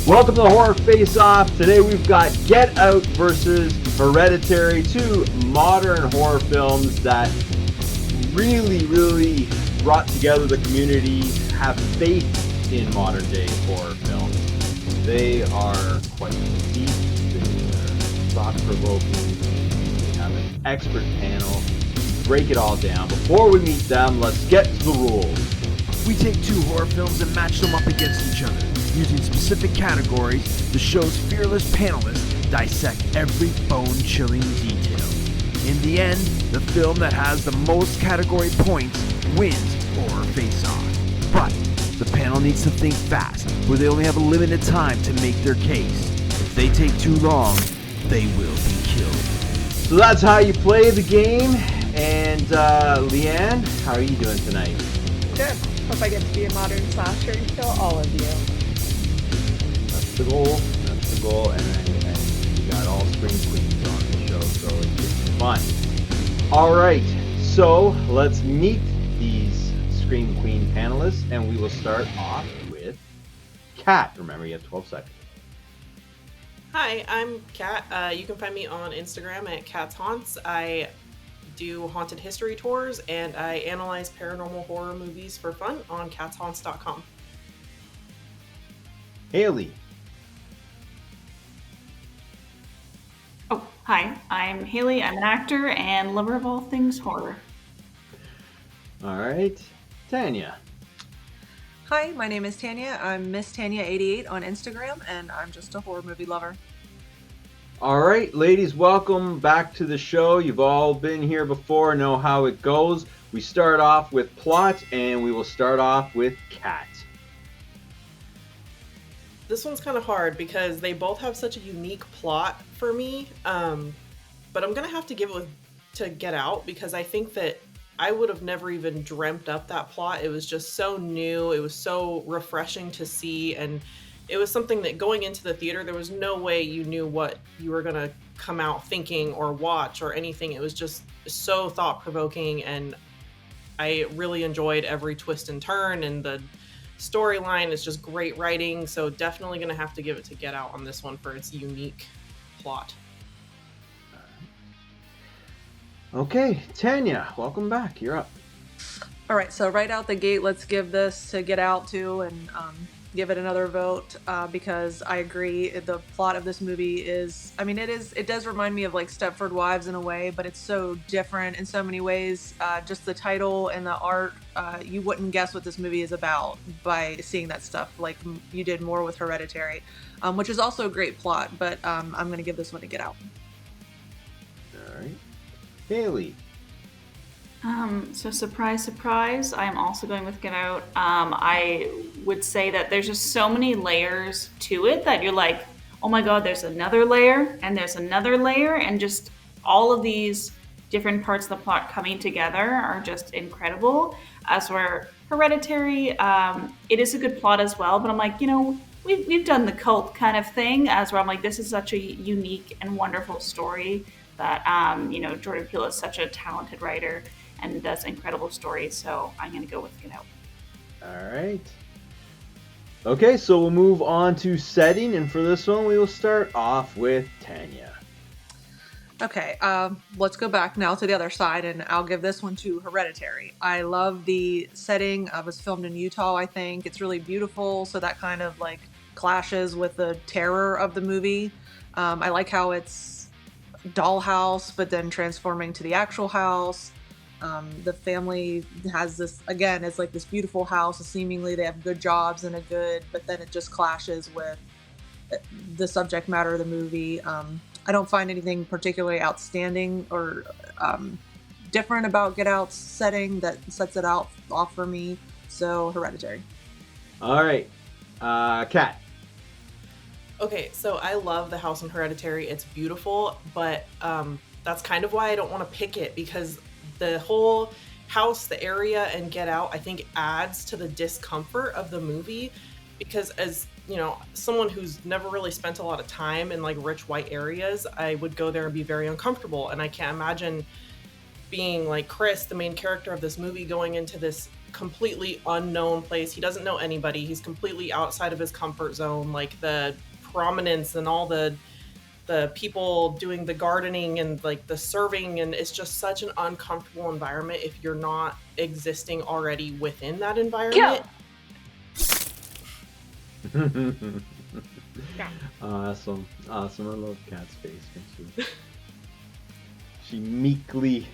Welcome to the Horror Face-Off. Today we've got Get Out versus Hereditary, two modern horror films that really brought together the community, have faith in modern day horror films. They are quite deep, they're thought-provoking, we have an expert panel, break it all down. Before we meet them, let's get to the rules. We take two horror films and match them up against each other. Using specific categories, the show's fearless panelists dissect every bone-chilling detail. In the end, the film that has the most category points wins Horror Face-Off. But the panel needs to think fast, where they only have a limited time to make their case. If they take too long, they will be killed. So that's how you play the game. And Leighanne, how are you doing tonight? Good. Hope I get to be a modern slasher and kill all of you. That's the goal. And we got all Scream Queens on the show, so it's fun. All right, so let's meet these Scream Queen panelists, and we will start off with Kat. Remember, you have 12 seconds. Hi, I'm Kat. You can find me on Instagram at Kat's Haunts. I do haunted history tours, and I analyze paranormal horror movies for fun on catshaunts.com. Haley. Oh, hi. I'm Haley. I'm an actor and lover of all things horror. All right, Tanya. Hi, my name is Tanya. I'm Miss Tanya88 on Instagram, and I'm just a horror movie lover. All right, ladies, welcome back to the show. You've all been here before, know how it goes. We start off with plot, and we will start off with Kat. This one's kind of hard because they both have such a unique plot for me, but I'm going to have to give it to Get Out because I think that I would have never even dreamt up that plot. It was just so new. It was so refreshing to see, and it was something that going into the theater, there was no way you knew what you were going to come out thinking or watch or anything. It was just so thought-provoking, and I really enjoyed every twist and turn, and the storyline is just great writing, so definitely going to have to give it to Get Out on this one for its unique plot. Okay, Tanya, welcome back. You're up. All right, so right out the gate, let's give this to Get Out too, and give it another vote because I agree. The plot of this movie is, it does remind me of like Stepford Wives in a way, but it's so different in so many ways. Just the title and the art, you wouldn't guess what this movie is about by seeing that stuff like you did more with Hereditary, which is also a great plot, but I'm going to give this one to Get Out. All right. Haley. So surprise, I'm also going with Get Out. I would say that there's just so many layers to it that you're like, oh my god, there's another layer, and there's another layer, and just all of these different parts of the plot coming together are just incredible. As for Hereditary, it is a good plot as well, but I'm like, we've done the cult kind of thing, as where I'm like, this is such a unique and wonderful story that, Jordan Peele is such a talented writer and does incredible stories, so I'm going to go with Get Out. All right. Okay, so we'll move on to setting, and for this one, we will start off with Tanya. Okay, let's go back now to the other side, and I'll give this one to Hereditary. I love the setting. It was filmed in Utah, I think. It's really beautiful, so that kind of like clashes with the terror of the movie. I like how it's dollhouse, but then transforming to the actual house. The family has this, again, it's like this beautiful house. Seemingly they have good jobs and but then it just clashes with the subject matter of the movie. I don't find anything particularly outstanding or different about Get Out's setting that sets it off for me. So Hereditary. All right. Kat. Okay, so I love the house in Hereditary. It's beautiful, but that's kind of why I don't want to pick it, because the whole house, the area, and Get Out, I think adds to the discomfort of the movie, because as someone who's never really spent a lot of time in like rich white areas, I would go there and be very uncomfortable, and I can't imagine being like Chris, the main character of this movie, going into this completely unknown place. He doesn't know anybody. He's completely outside of his comfort zone. Like the prominence and all the people doing the gardening and like the serving, and it's just such an uncomfortable environment if you're not existing already within that environment. Awesome. I love Kat's face when she meekly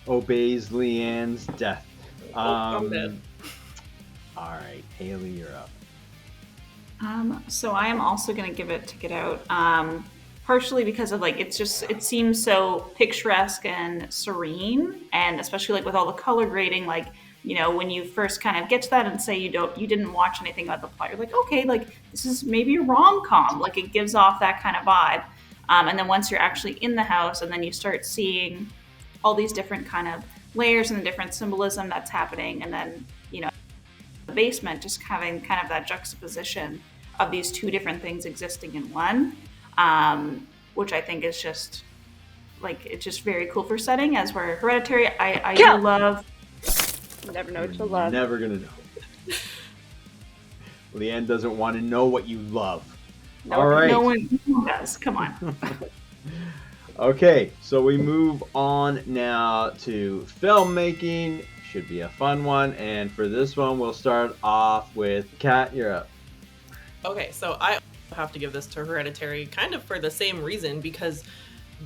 obeys Leighanne's death. I'm dead. All right, Haley, you're up. So I am also going to give it to Get Out, partially because of like it seems so picturesque and serene, and especially like with all the color grading, like when you first kind of get to that and say you didn't watch anything about the plot, you're like, okay, like this is maybe a rom-com, like it gives off that kind of vibe, and then once you're actually in the house and then you start seeing all these different kind of layers and the different symbolism that's happening, and then the basement just having kind of that juxtaposition of these two different things existing in one, which I think is just like it's just very cool for setting. As for Hereditary, I do love. Never know what you love. Never gonna know. Leighanne doesn't want to know what you love. No, all right. No one does. Come on. Okay, so we move on now to filmmaking. Should be a fun one, and for this one, we'll start off with Kat. You're up. Okay, so I have to give this to Hereditary kind of for the same reason, because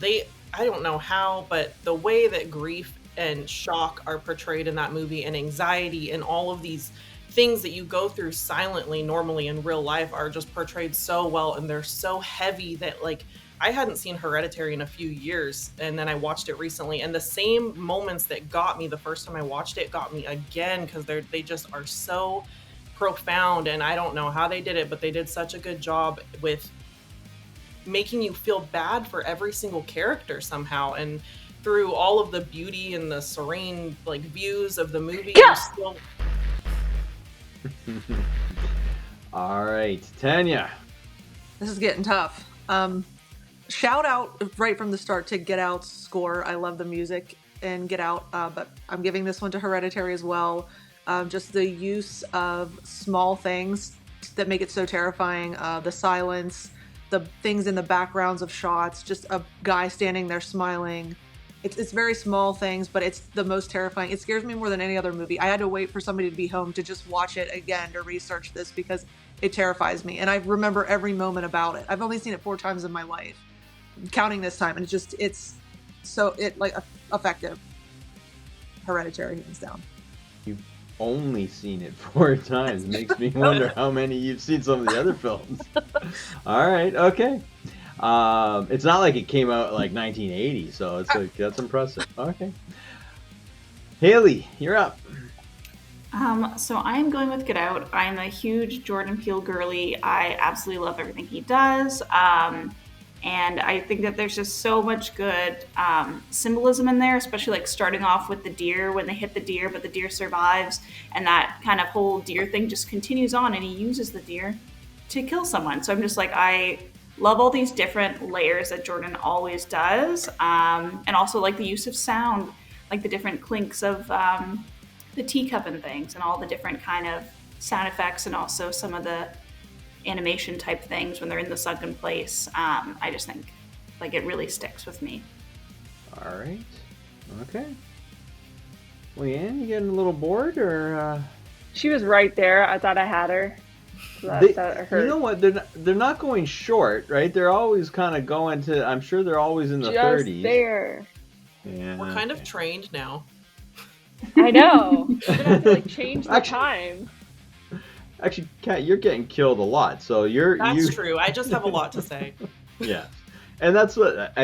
I don't know how, but the way that grief and shock are portrayed in that movie, and anxiety and all of these things that you go through silently normally in real life are just portrayed so well, and they're so heavy that like I hadn't seen Hereditary in a few years, and then I watched it recently, and the same moments that got me the first time I watched it got me again, because they just are so profound, and I don't know how they did it, but they did such a good job with making you feel bad for every single character somehow, and through all of the beauty and the serene like views of the movie, you still... All right, Tanya. This is getting tough. Shout out right from the start to Get Out's score. I love the music in Get Out, but I'm giving this one to Hereditary as well. Just the use of small things that make it so terrifying. The silence, the things in the backgrounds of shots, just a guy standing there smiling. It's very small things, but it's the most terrifying. It scares me more than any other movie. I had to wait for somebody to be home to just watch it again to research this, because it terrifies me. And I remember every moment about it. I've only seen it 4 times in my life, counting this time. And it's so effective. Hereditary, hands down. You've only seen it 4 times. Makes me wonder how many you've seen some of the other films. All right, okay. It's not like it came out like 1980, so it's like that's impressive. Okay. Haley, you're up. So I am going with Get Out. I am a huge Jordan Peele girly. I absolutely love everything he does. And I think that there's just so much good symbolism in there, especially like starting off with the deer when they hit the deer, but the deer survives. And that kind of whole deer thing just continues on, and he uses the deer to kill someone. So I'm just like, I love all these different layers that Jordan always does. And also like the use of sound, like the different clinks of the teacup and things, and all the different kind of sound effects, and also some of the animation type things when they're in the sunken place. I just think like it really sticks with me. All right. Okay. Leighanne, you getting a little bored, or? She was right there. I thought I had her. So that hurt. You know what? They're not going short, right? They're always kind of going to. I'm sure they're always in the 30s. There. Yeah. We're kind of trained now. I know. We're gonna have to change the time. Actually, Kat, you're getting killed a lot, so That's true. I just have a lot to say. Yeah, and that's what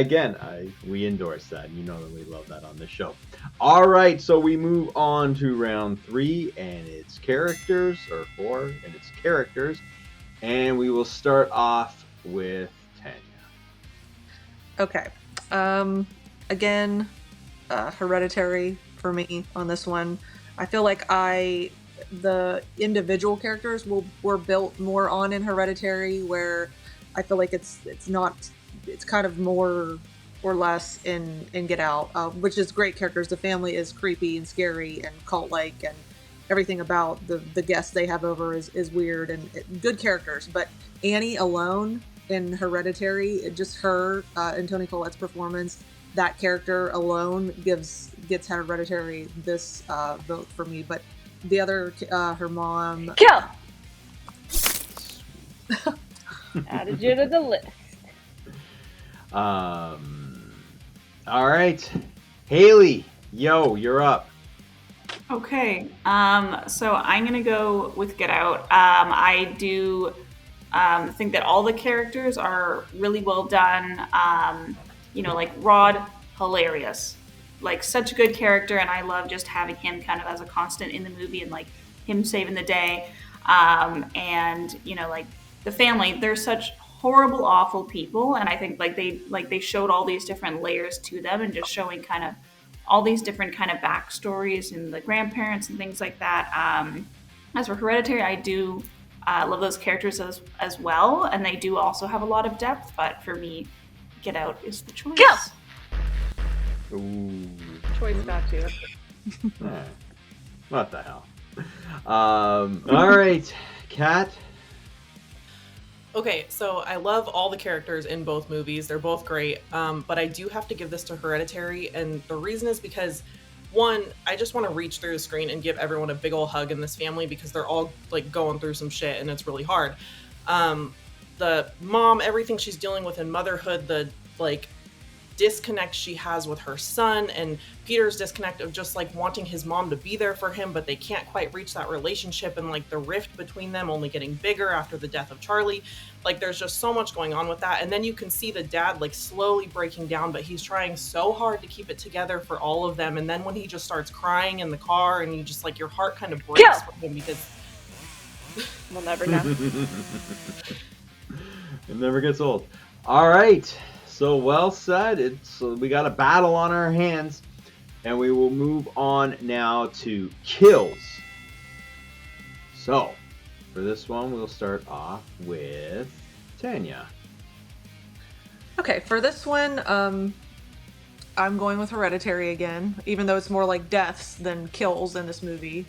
we endorse that. You know that we love that on this show. All right, so we move on to round 3, and it's characters, or 4, and it's characters, and we will start off with Tanya. Okay. Again, Hereditary for me on this one. I feel like the individual characters were built more on in Hereditary, where I feel like it's kind of more or less in Get Out, which is great characters. The family is creepy and scary and cult-like, and everything about the guests they have over is weird and good characters. But Annie alone in Hereditary, just her and Toni Collette's performance, that character alone gets Hereditary this vote for me. But the other, her mom, Kill. Added you to the list. All right, Haley, yo, you're up. Okay, so I'm gonna go with Get Out. I do think that all the characters are really well done. Like Rod, hilarious, like such a good character, and I love just having him kind of as a constant in the movie and like him saving the day. And like the family, they're such horrible, awful people, and I think they showed all these different layers to them, and just showing kind of all these different kind of backstories and the grandparents and things like that. As for Hereditary, I do love those characters as well, and they do also have a lot of depth. But for me, Get Out is the choice. Kill! Ooh. Choice got you. What the hell? All right, Kat. Okay, so I love all the characters in both movies. They're both great. But I do have to give this to Hereditary. And the reason is because, one, I just want to reach through the screen and give everyone a big old hug in this family, because they're all like going through some shit and it's really hard. The mom, everything she's dealing with in motherhood, the like disconnect she has with her son, and Peter's disconnect of just like wanting his mom to be there for him, but they can't quite reach that relationship, and like the rift between them only getting bigger after the death of Charlie. Like there's just so much going on with that. And then you can see the dad like slowly breaking down, but he's trying so hard to keep it together for all of them. And then when he just starts crying in the car, and you just like your heart kind of breaks for him, because We'll never know. It never gets old. All right. So well said. We got a battle on our hands, and we will move on now to kills. So for this one, we'll start off with Tanya. Okay, for this one, I'm going with Hereditary again, even though it's more like deaths than kills in this movie.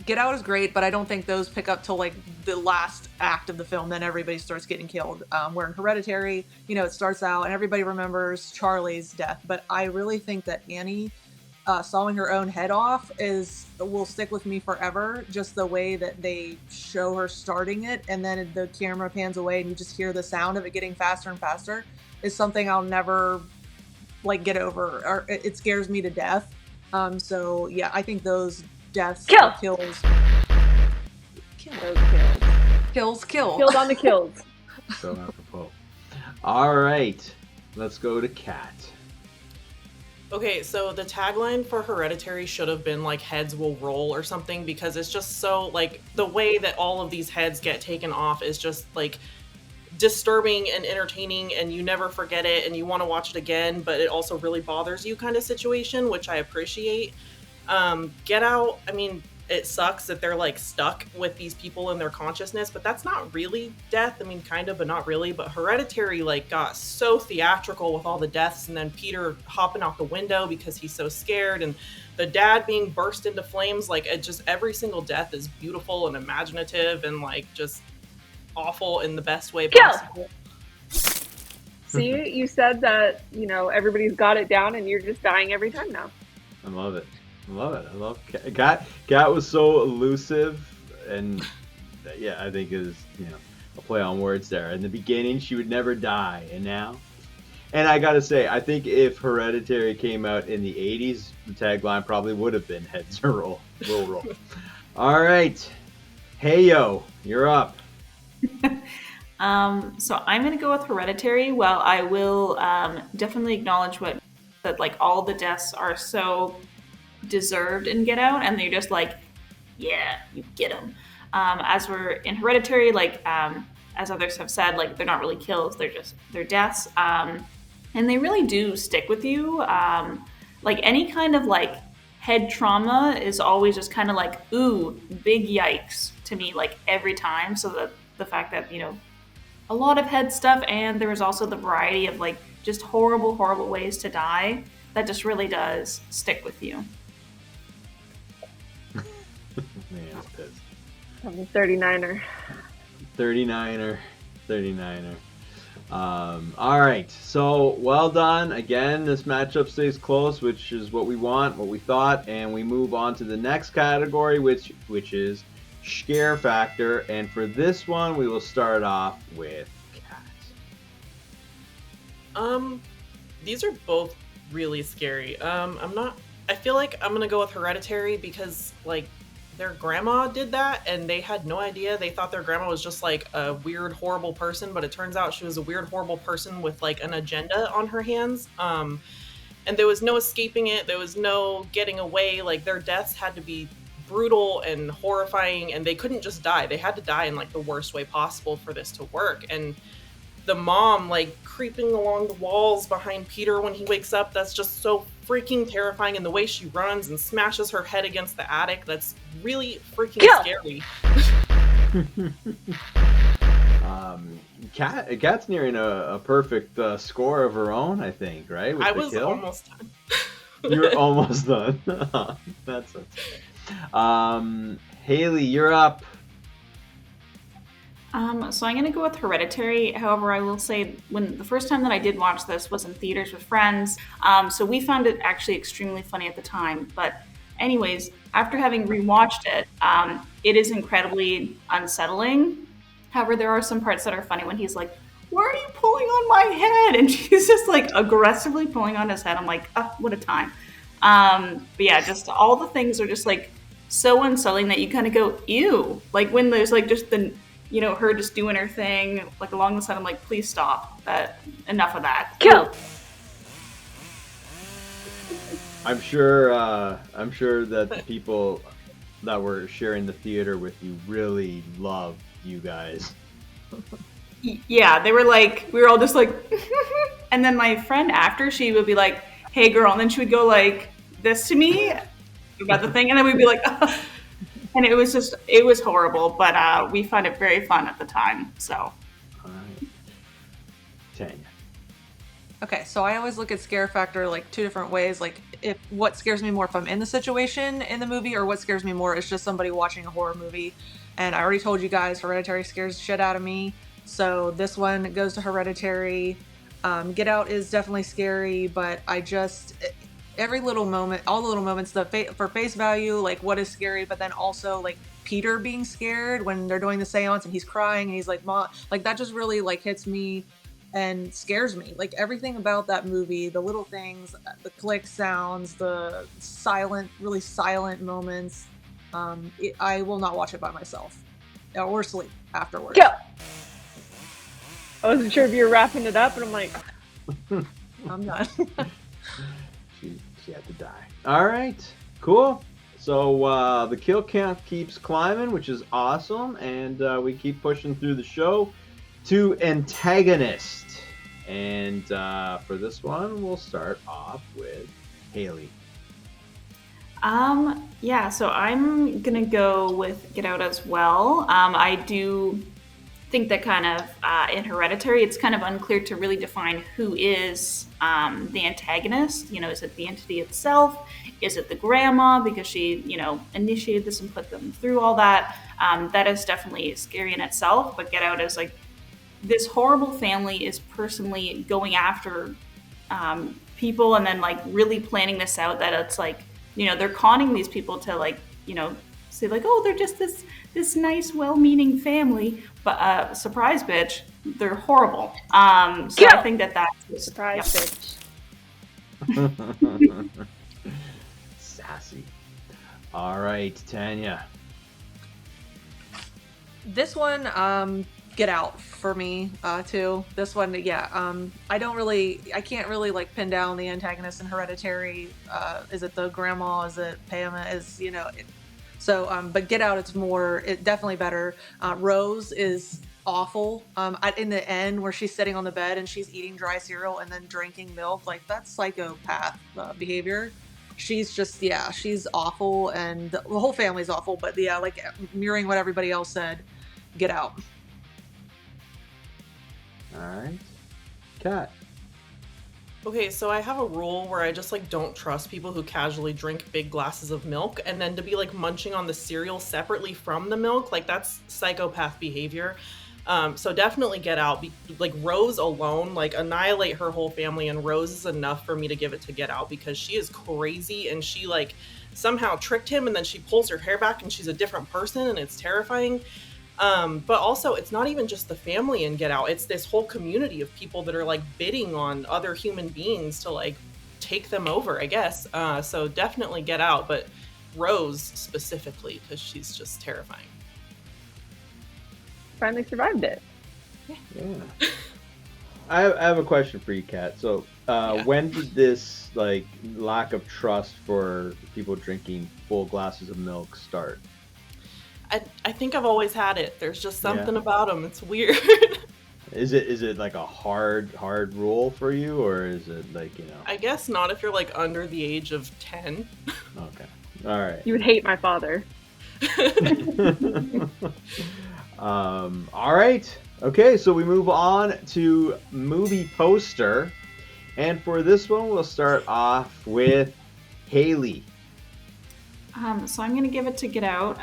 Get Out is great, but I don't think those pick up till like the last act of the film. Then everybody starts getting killed. Where in Hereditary, it starts out and everybody remembers Charlie's death. But I really think that Annie sawing her own head off will stick with me forever. Just the way that they show her starting it, and then the camera pans away and you just hear the sound of it getting faster and faster, is something I'll never like get over. Or it scares me to death. So yeah, I think those deaths Kill. or kills. Those kills. Kill. Killed on the kills. So apropos. All right, let's go to Kat. Okay, so the tagline for Hereditary should have been like heads will roll or something, because it's just so like the way that all of these heads get taken off is just like disturbing and entertaining, and you never forget it and you want to watch it again, but it also really bothers you kind of situation, which I appreciate. Get Out, I mean, it sucks that they're like stuck with these people in their consciousness, but that's not really death. I mean, kind of, but not really. But Hereditary like got so theatrical with all the deaths, and then Peter hopping out the window because he's so scared, and the dad being burst into flames. Like it just, every single death is beautiful and imaginative and like just awful in the best way possible. See, you said that, everybody's got it down and you're just dying every time now. I love it. I love Kat. Kat was so elusive, and yeah, I think it was a play on words there. In the beginning, she would never die, and now, and I gotta say, I think if Hereditary came out in the '80s, the tagline probably would have been "Heads will roll." All right, hey yo, you're up. So I'm gonna go with Hereditary. Well, I will definitely acknowledge that like all the deaths are so deserved in Get Out, and they're just like, yeah, you get them. As we're in Hereditary, like as others have said, like they're not really kills, they're deaths, and they really do stick with you. Like any kind of like head trauma is always just kind of like, ooh, big yikes to me, like every time. So that the fact that a lot of head stuff, and there was also the variety of like just horrible ways to die, that just really does stick with you. pissed. I'm a 39er. 39er. All right. So well done. Again, this matchup stays close, which is what we want, what we thought, and we move on to the next category, which is scare factor. And for this one, we will start off with Kat. These are both really scary. I feel like I'm gonna go with Hereditary because like their grandma did that and they had no idea. They thought their grandma was just like a weird, horrible person, but it turns out she was a weird, horrible person with like an agenda on her hands. And there was no escaping it. There was no getting away. Like their deaths had to be brutal and horrifying, and they couldn't just die. They had to die in like the worst way possible for this to work. And the mom like creeping along the walls behind Peter when he wakes up, that's just so freaking terrifying. And the way she runs and smashes her head against the attic, that's really freaking scary. Kat's nearing a perfect score of her own, I think, right? With I the was kill? almost done. You're almost done. That's okay. Haley, you're up. So I'm going to go with Hereditary. However, I will say when the first time that I did watch this was in theaters with friends. So we found it actually extremely funny at the time. But anyways, after having rewatched it, it is incredibly unsettling. However, there are some parts that are funny when he's like, "Why are you pulling on my head?" And she's just like aggressively pulling on his head. I'm like, oh, what a time. But yeah, just all the things are just like so unsettling that you kind of go, ew. Like when there's like just the, you know, her just doing her thing, like along the side, I'm like, please stop. Enough of that. Kill! I'm sure that the people that were sharing the theater with you really loved you guys. Yeah, they were like, we were all just like, and then my friend after, she would be like, hey girl, and then she would go like this to me about the thing, and then we'd be like, and it was horrible, but we found it very fun at the time, so. All right. Tanya. Okay, so I always look at scare factor like two different ways. Like, if what scares me more if I'm in the situation in the movie, or what scares me more is just somebody watching a horror movie. And I already told you guys, Hereditary scares the shit out of me. So this one goes to Hereditary. Get Out is definitely scary, but every little moment, all the little moments, for face value, like what is scary, but then also like Peter being scared when they're doing the seance and he's crying and he's like, "Mom," like that just really like hits me and scares me. Like everything about that movie, the little things, the click sounds, the really silent moments. I will not watch it by myself or sleep afterwards. Kill! I wasn't sure if you were wrapping it up, and I'm like, I'm done. She had to die. All right, cool. So the kill count keeps climbing, which is awesome, and we keep pushing through the show to antagonist. And for this one, we'll start off with Haley. Yeah, so I'm gonna go with Get Out as well. I do think that kind of in Hereditary, it's kind of unclear to really define who is the antagonist. You know, is it the entity itself? Is it the grandma because she, you know, initiated this and put them through all that? That is definitely scary in itself. But Get Out is like this horrible family is personally going after people and then like really planning this out. That it's like, you know, they're conning these people to like, you know, say like, oh, they're just this nice, well-meaning family, but surprise, bitch, they're horrible. So I think that's surprise, bitch. Sassy. All right, Tanya. This one, Get Out for me too. This one, yeah. I can't really like pin down the antagonist in Hereditary. Is it the grandma? Is it Pam? But Get Out, it's definitely better. Rose is awful. In the end where she's sitting on the bed and she's eating dry cereal and then drinking milk, like that's psychopath behavior. She's awful, and the whole family's awful. But yeah, like mirroring what everybody else said, Get Out. All right, Kat. Okay, so I have a rule where I just like don't trust people who casually drink big glasses of milk, and then to be like munching on the cereal separately from the milk, like that's psychopath behavior. So definitely Get Out. Like Rose alone, like annihilate her whole family, and Rose is enough for me to give it to Get Out because she is crazy and she like somehow tricked him, and then she pulls her hair back and she's a different person, and it's terrifying. But also, it's not even just the family in Get Out. It's this whole community of people that are like bidding on other human beings to like take them over, I guess. So definitely Get Out, but Rose specifically because she's just terrifying. Finally survived it. Yeah. I have a question for you, Kat. So, when did this like lack of trust for people drinking full glasses of milk start? I think I've always had it. There's just something about them. It's weird. Is it like a hard rule for you, or is it like, you know? I guess not if you're like under the age of 10. Okay. All right. You would hate my father. All right. Okay, so we move on to movie poster. And for this one, we'll start off with Haley. So I'm going to give it to Get Out.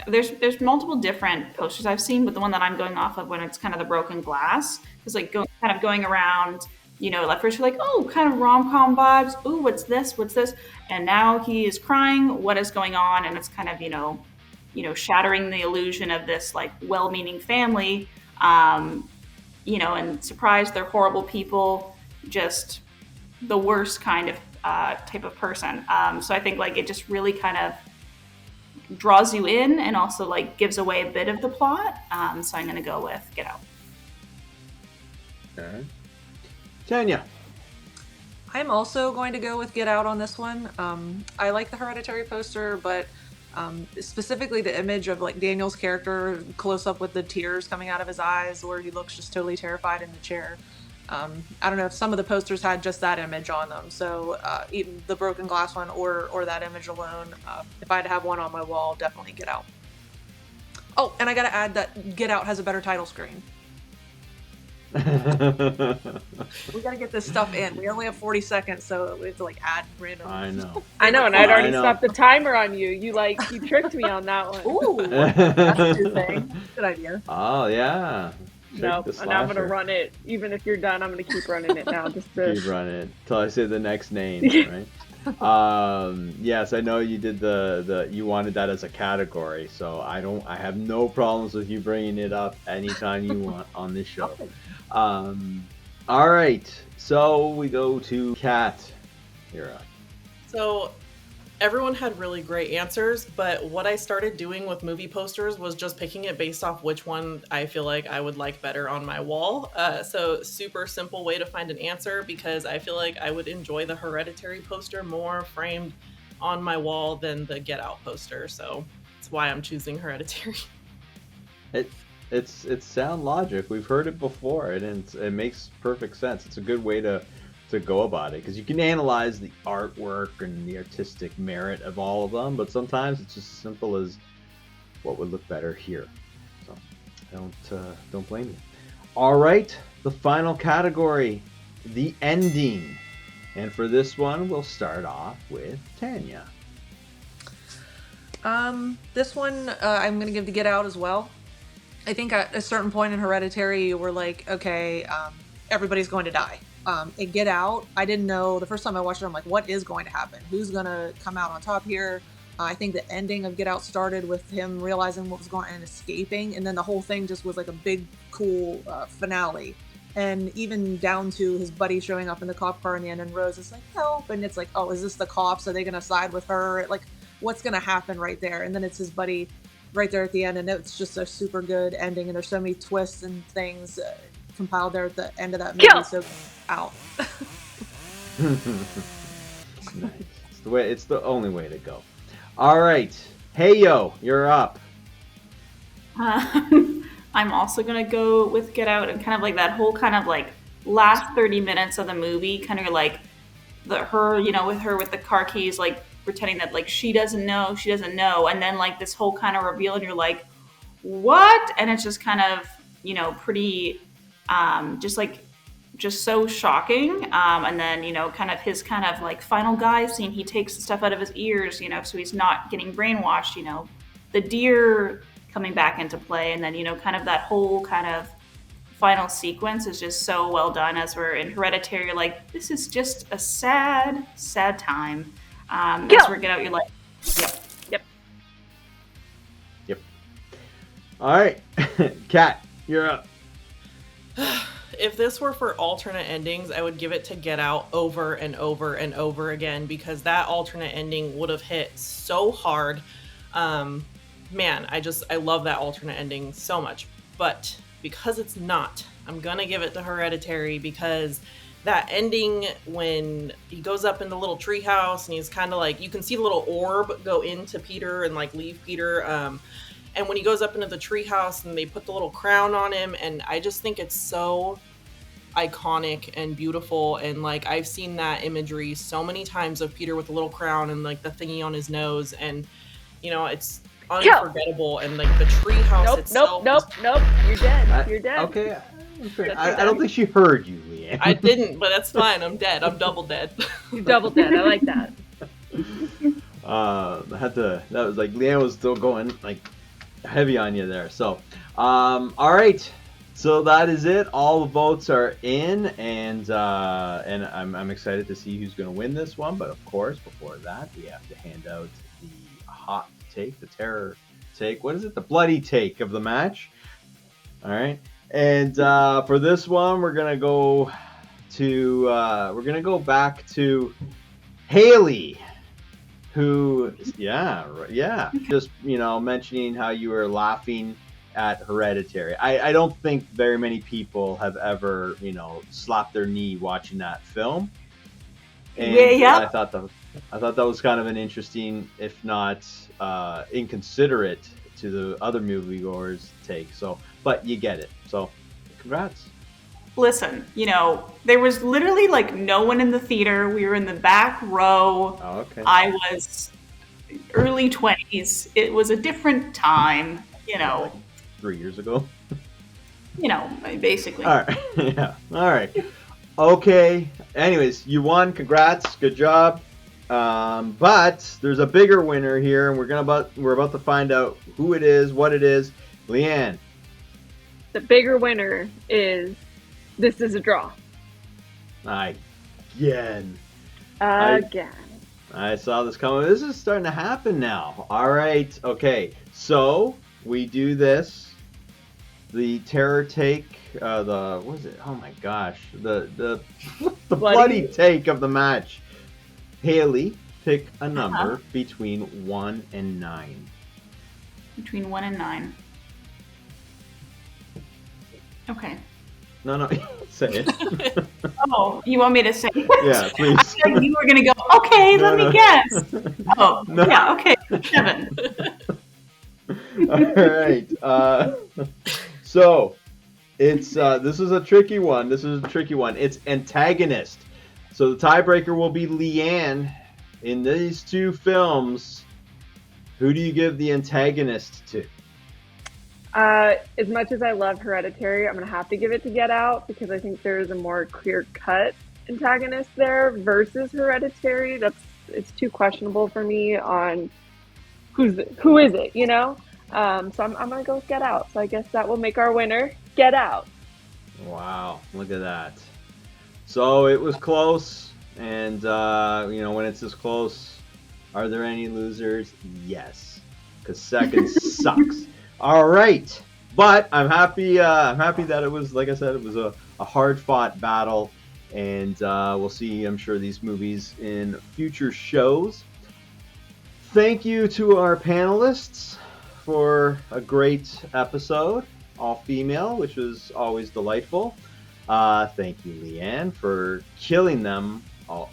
There's multiple different posters I've seen, but the one that I'm going off of when it's kind of the broken glass is like kind of going around. At first you're like, oh, kind of rom-com vibes. Ooh, what's this? What's this? And now he is crying. What is going on? And it's kind of shattering the illusion of this like well-meaning family. And surprise, they're horrible people. Just the worst kind of type of person. So I think like it just really kind of draws you in and also like gives away a bit of the plot. So I'm going to go with Get Out. Okay. Tanya. I'm also going to go with Get Out on this one. I like the Hereditary poster, but specifically the image of like Daniel's character close up with the tears coming out of his eyes, where he looks just totally terrified in the chair. I don't know if some of the posters had just that image on them, so even the broken glass one or that image alone, if I had to have one on my wall, definitely Get Out. Oh, and I gotta add that Get Out has a better title screen. We gotta get this stuff in. We only have 40 seconds, so we have to like add random. I know. I know, and I'd already stopped the timer on you. You tricked me on that one. Ooh, that's a new thing. Good idea. Oh yeah. No, and I'm gonna run it. Even if you're done, I'm gonna keep running it now. Just to keep running it till I say the next name, right? Yes, I know you did the you wanted that as a category, so I have no problems with you bringing it up anytime you want on this show. All right, so we go to Kat. You're up. So everyone had really great answers, but what I started doing with movie posters was just picking it based off which one I feel like I would like better on my wall. So super simple way to find an answer, because I feel like I would enjoy the Hereditary poster more framed on my wall than the Get Out poster. So that's why I'm choosing Hereditary. It's sound logic. We've heard it before, and it makes perfect sense. It's a good way to go about it, because you can analyze the artwork and the artistic merit of all of them, but sometimes it's just as simple as what would look better here. So don't blame you. All right, the final category, the ending, and for this one we'll start off with Tanya. This one I'm gonna give to Get Out as well. I think at a certain point in Hereditary you were like, okay, everybody's going to die. At Get Out, I didn't know, the first time I watched it, I'm like, what is going to happen? Who's going to come out on top here? I think the ending of Get Out started with him realizing what was going on and escaping, and then the whole thing just was like a big, cool finale. And even down to his buddy showing up in the cop car in the end, and Rose is like, help, and it's like, oh, is this the cops? Are they going to side with her? Like, what's going to happen right there? And then it's his buddy right there at the end, and it's just a super good ending, and there's so many twists and things compiled there at the end of that movie. Kill! So out. Nice. It's the only way to go. All right, hey yo, you're up. I'm also gonna go with Get Out, and kind of like that whole kind of like last 30 minutes of the movie, kind of like with the car keys, like pretending that like she doesn't know, and then like this whole kind of reveal, and you're like, what? And it's just kind of pretty just like just so shocking. And then, kind of his kind of like final guy scene, he takes the stuff out of his ears, so he's not getting brainwashed, the deer coming back into play. And then, kind of that whole kind of final sequence is just so well done. As we're in Hereditary, you're like, this is just a sad, sad time. As we get out, you're like, yep. Yep. All right. Kat, you're up. If this were for alternate endings, I would give it to Get Out over and over and over again, because that alternate ending would have hit so hard. Man, I love that alternate ending so much. But because it's not, I'm gonna give it to Hereditary, because that ending when he goes up in the little treehouse and he's kind of like, you can see the little orb go into Peter and like leave Peter. And when he goes up into the treehouse and they put the little crown on him, and I just think it's so iconic and beautiful. And like, I've seen that imagery so many times of Peter with the little crown and like the thingy on his nose, and it's unforgettable. And like the treehouse itself. Nope. You're dead. You're dead. Okay. I don't think she heard you, Leighanne. I didn't, but that's fine. I'm dead. I'm double dead. You're double dead. I like that. That was like Leighanne was still going like heavy on you there. So, all right. So that is it. All the votes are in, and I'm excited to see who's going to win this one. But of course, before that, we have to hand out the hot take, the terror take. What is it? The bloody take of the match. All right. And for this one, we're gonna go back to Haley, who, just mentioning how you were laughing at Hereditary. I don't think very many people have ever slapped their knee watching that film. And I thought that was kind of an interesting, if not inconsiderate to the other moviegoers take. So, but you get it. So, congrats. Listen, there was literally like no one in the theater. We were in the back row. Oh, okay. I was early 20s. It was a different time, Like 3 years ago. Basically. All right. Yeah. All right. Okay. Anyways, you won. Congrats. Good job. But there's a bigger winner here, and we're about to find out who it is, what it is. Leighanne. The bigger winner is This Is a Draw. Again. I saw this coming. This is starting to happen now. All right. Okay. So we do this. The terror take. What is it? Oh my gosh. The bloody take of the match. Haley, pick a number between 1 and 9. Between 1 and 9. Okay. No, say it. Oh, you want me to say it? Yeah, please. I feel like you were going to go, okay, let me guess. Oh, No. Yeah, okay, 7. All right. So, it's this is a tricky one. It's antagonist. So the tiebreaker will be Leighanne. In these two films, who do you give the antagonist to? As much as I love Hereditary, I'm going to have to give it to Get Out, because I think there is a more clear-cut antagonist there versus Hereditary. It's too questionable for me on who is it, So I'm going to go with Get Out. So I guess that will make our winner, Get Out. Wow, look at that. So it was close, and when it's this close, are there any losers? Yes, because second sucks. All right, but I'm happy. I'm happy that it was, like I said, it was a hard-fought battle, and we'll see, I'm sure, these movies in future shows. Thank you to our panelists for a great episode, all female, which was always delightful. Thank you, Leighanne, for killing them all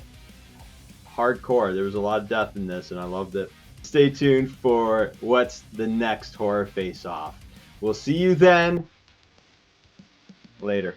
hardcore. There was a lot of death in this, and I loved it. Stay tuned for what's the next horror face-off. We'll see you then. Later.